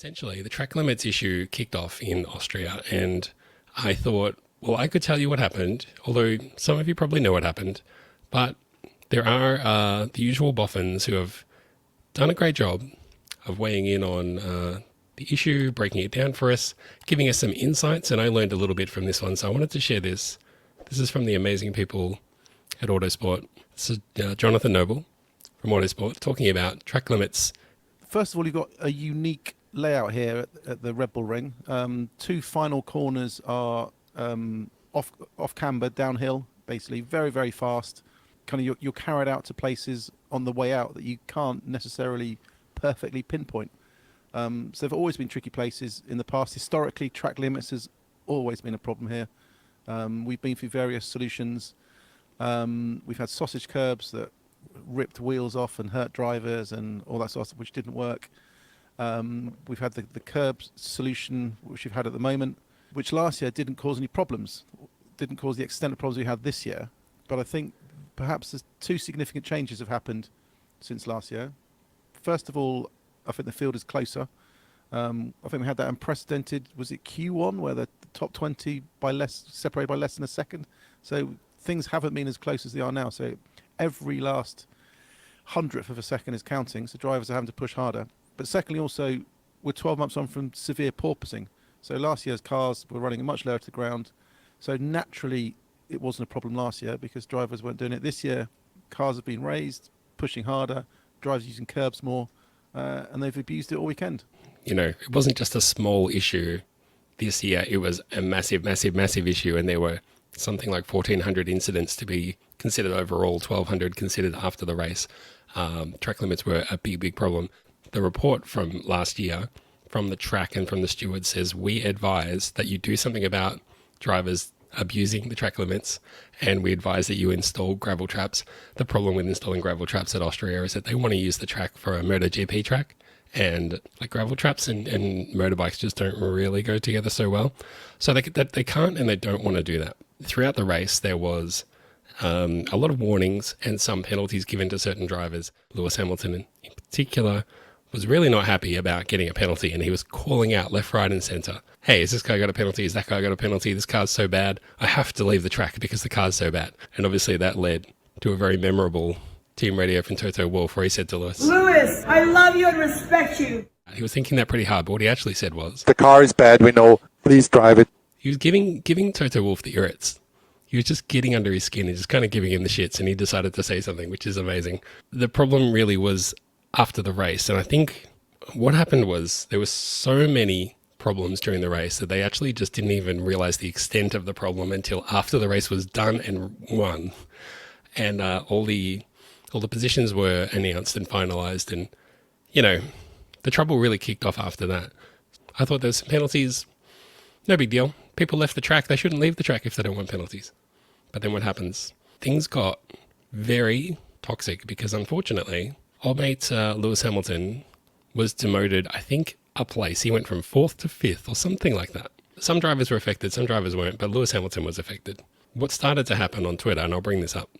Essentially, the track limits issue kicked off in Austria, and I thought, well, I could tell you what happened, although some of you probably know what happened, but there are the usual boffins who have done a great job of weighing in on the issue, breaking it down for us, giving us some insights, and I learned a little bit from this one, so I wanted to share this. This is from the amazing people at Autosport. This is Jonathan Noble from Autosport talking about track limits. First of all, you've got a unique layout here at the Red Bull Ring. Two final corners are off camber, downhill, basically, very, very fast. Kind of you're carried out to places on the way out that you can't necessarily perfectly pinpoint. So there have always been tricky places in the past. Historically, track limits has always been a problem here. We've been through various solutions. We've had sausage curbs that ripped wheels off and hurt drivers and all that sort of stuff, which didn't work. We've had the curb solution, which we've had at the moment, which last year didn't cause any problems, didn't cause the extent of problems we had this year. But I think perhaps there's two significant changes have happened since last year. First of all, I think the field is closer. I think we had that unprecedented, was it Q1, where the top 20 separated by less than a second. So things haven't been as close as they are now. So every last hundredth of a second is counting. So drivers are having to push harder. But secondly, also, we're 12 months on from severe porpoising. So last year's cars were running much lower to the ground. So naturally, it wasn't a problem last year because drivers weren't doing it. This year, cars have been raised, pushing harder, drivers using curbs more, and they've abused it all weekend. You know, it wasn't just a small issue this year. It was a massive, massive, massive issue, and there were something like 1,400 incidents to be considered overall, 1,200 considered after the race. Track limits were a big, big problem. The report from last year from the track and from the steward says we advise that you do something about drivers abusing the track limits, and we advise that you install gravel traps. The problem with installing gravel traps at Austria is that they want to use the track for a MotoGP track, and like gravel traps and motorbikes just don't really go together so well. So they can't and they don't want to do that. Throughout the race, there was a lot of warnings and some penalties given to certain drivers. Lewis Hamilton in particular was really not happy about getting a penalty, and he was calling out left, right and centre, hey, has this guy got a penalty? Has that guy got a penalty? This car's so bad. I have to leave the track because the car's so bad. And obviously that led to a very memorable team radio from Toto Wolff where he said to Lewis, Lewis, I love you and respect you. He was thinking that pretty hard, but what he actually said was, the car is bad, we know, please drive it. He was giving Toto Wolff the irrits. He was just getting under his skin and just kind of giving him the shits, and he decided to say something, which is amazing. The problem really was after the race, and I think what happened was there were so many problems during the race that they actually just didn't even realize the extent of the problem until after the race was done and won, and all the positions were announced and finalized, and you know the trouble really kicked off after that. I thought there was some penalties, no big deal. People left the track. They shouldn't leave the track if they don't want penalties. But then what happens? Things got very toxic because unfortunately, old mate Lewis Hamilton was demoted, I think, a place. He went from 4th to 5th or something like that. Some drivers were affected, some drivers weren't, but Lewis Hamilton was affected. What started to happen on Twitter, and I'll bring this up,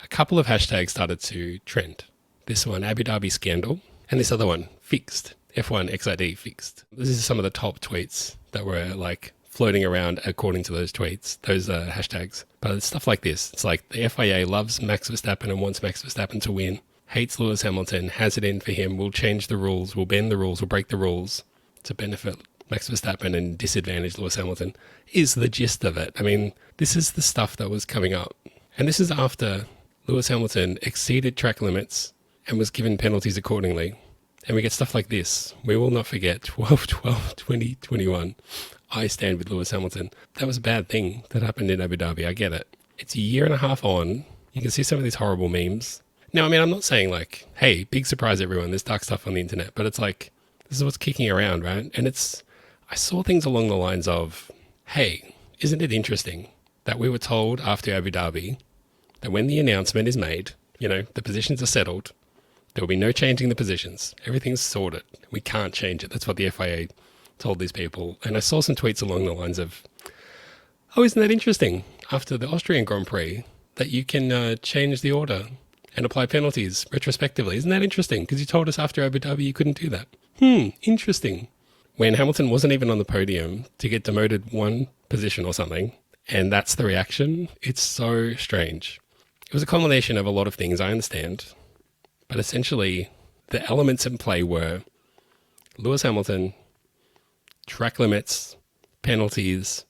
a couple of hashtags started to trend. This one, Abu Dhabi scandal, and this other one, fixed. F1 XID fixed. This is some of the top tweets that were like floating around according to those tweets, those hashtags. But it's stuff like this. It's like the FIA loves Max Verstappen and wants Max Verstappen to win, hates Lewis Hamilton, has it in for him, will change the rules, will bend the rules, will break the rules to benefit Max Verstappen and disadvantage Lewis Hamilton, is the gist of it. I mean, this is the stuff that was coming up. And this is after Lewis Hamilton exceeded track limits and was given penalties accordingly. And we get stuff like this. We will not forget 12/12/2021. I stand with Lewis Hamilton. That was a bad thing that happened in Abu Dhabi. I get it. It's a year and a half on. You can see some of these horrible memes. Now, I mean, I'm not saying like, hey, big surprise everyone, there's dark stuff on the internet, but it's like, this is what's kicking around, right? And I saw things along the lines of, hey, isn't it interesting that we were told after Abu Dhabi that when the announcement is made, you know, the positions are settled, there will be no changing the positions. Everything's sorted. We can't change it. That's what the FIA told these people. And I saw some tweets along the lines of, oh, isn't that interesting? After the Austrian Grand Prix, that you can change the order and apply penalties retrospectively. Isn't that interesting? Because you told us after Abu Dhabi you couldn't do that. Interesting. when Hamilton wasn't even on the podium to get demoted one position or something, and that's the reaction. It's so strange. It was a combination of a lot of things, I understand, but essentially the elements in play were Lewis Hamilton, track limits, penalties,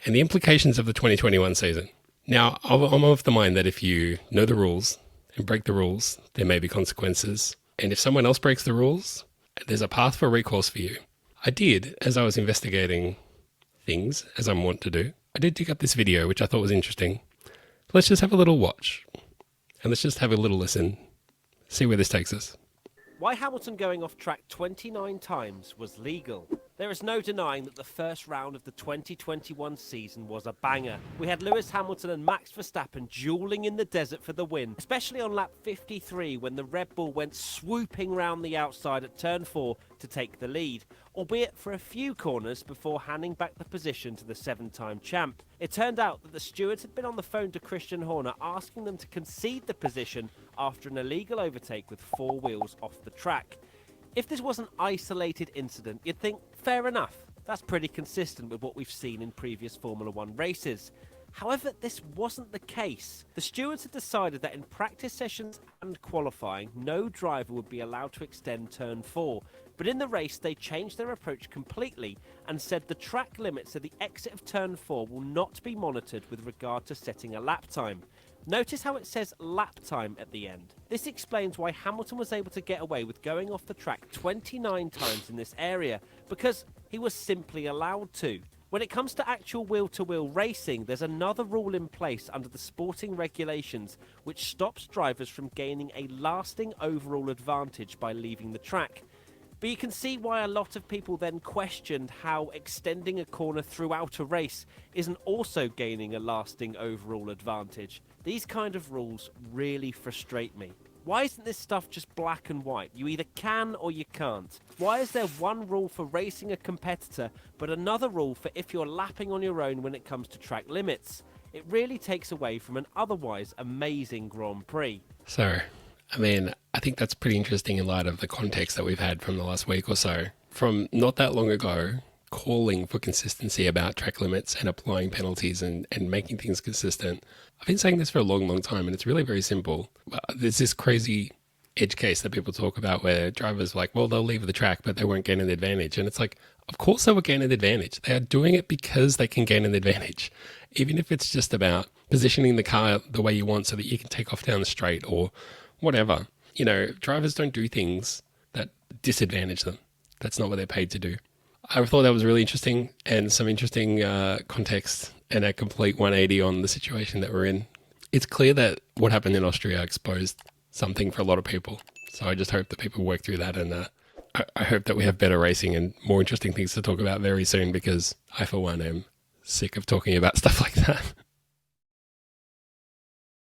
and the implications of the 2021 season. Now, I'm of the mind that if you know the rules and break the rules, there may be consequences. And if someone else breaks the rules, there's a path for recourse for you. I did, as I was investigating things, as I'm wont to do, I did dig up this video, which I thought was interesting. Let's just have a little watch. And let's just have a little listen. See where this takes us. Why Hamilton going off track 29 times was legal. There is no denying that the first round of the 2021 season was a banger. We had Lewis Hamilton and Max Verstappen duelling in the desert for the win, especially on lap 53 when the Red Bull went swooping round the outside at turn 4 to take the lead, albeit for a few corners before handing back the position to the 7-time champ. It turned out that the stewards had been on the phone to Christian Horner asking them to concede the position after an illegal overtake with 4 wheels off the track. If this was an isolated incident, you'd think, fair enough. That's pretty consistent with what we've seen in previous Formula 1 races. However, this wasn't the case. The stewards had decided that in practice sessions and qualifying, no driver would be allowed to extend turn 4. But in the race, they changed their approach completely and said the track limits at the exit of turn 4 will not be monitored with regard to setting a lap time. Notice how it says lap time at the end. This explains why Hamilton was able to get away with going off the track 29 times in this area, because he was simply allowed to. When it comes to actual wheel-to-wheel racing, there's another rule in place under the sporting regulations which stops drivers from gaining a lasting overall advantage by leaving the track. But you can see why a lot of people then questioned how extending a corner throughout a race isn't also gaining a lasting overall advantage. These kind of rules really frustrate me. Why isn't this stuff just black and white? You either can or you can't. Why is there one rule for racing a competitor, but another rule for if you're lapping on your own when it comes to track limits? It really takes away from an otherwise amazing Grand Prix. So, I mean, I think that's pretty interesting in light of the context that we've had from the last week or so. From not that long ago, calling for consistency about track limits and applying penalties and making things consistent. I've been saying this for a long, long time, and it's really very simple. There's this crazy edge case that people talk about where drivers are like, well, they'll leave the track, but they won't gain an advantage. And it's like, of course they will gain an advantage. They are doing it because they can gain an advantage. Even if it's just about positioning the car the way you want so that you can take off down the straight or whatever. You know, drivers don't do things that disadvantage them. That's not what they're paid to do. I thought that was really interesting and some interesting context and a complete 180 on the situation that we're in. It's clear that what happened in Austria exposed something for a lot of people. So I just hope that people work through that, and I hope that we have better racing and more interesting things to talk about very soon, because I, for one, am sick of talking about stuff like that.